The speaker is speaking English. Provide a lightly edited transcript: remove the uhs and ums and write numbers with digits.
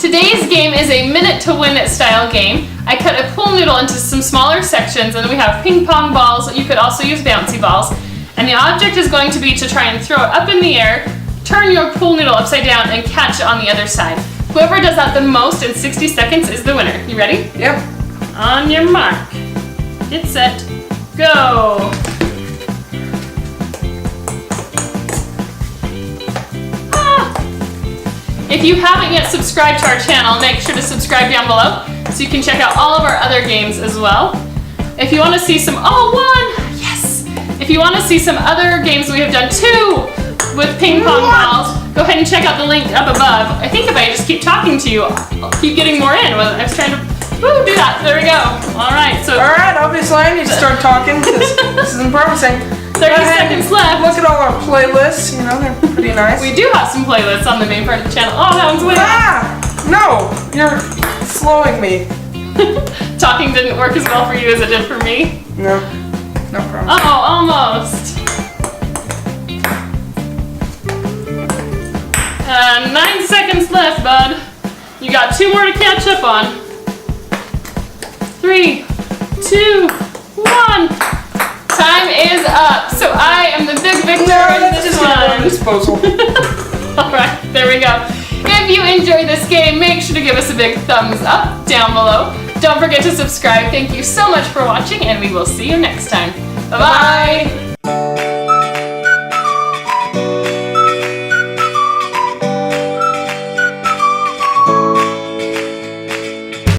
Today's game is a minute to win it style game. I cut a pool noodle into some smaller sections, and then we have ping pong balls. You could also use bouncy balls. And the object is going to be to try and throw it up in the air, turn your pool noodle upside down, and catch it on the other side. Whoever does that the most in 60 seconds is the winner. You ready? Yep. On your mark. Get set. Go. If you haven't yet subscribed to our channel, make sure to subscribe down below so you can check out all of our other games as well. If you want to see some, yes! If you want to see some other games we have done too with ping pong balls, go ahead and check out the link up above. I think if I just keep talking to you, I'll keep getting more in. I was trying to do that. There we go. All right. So. All right. Obviously, I need to start talking because this isn't promising. 30 seconds left. Look at all our playlists. You know, they're pretty nice. We do have some playlists on the main part of the channel. Oh, that one's winning. No, you're slowing me. Talking didn't work as well for you as it did for me. No problem. Oh, almost. 9 seconds left, bud. You got 2 more to catch up on. 3, 2, 1. Time is up. So I am the big victor in this one. Disposal. All right, there we go. If you enjoyed this game, make sure to give us a big thumbs up down below. Don't forget to subscribe. Thank you so much for watching, and we will see you next time. Bye-bye.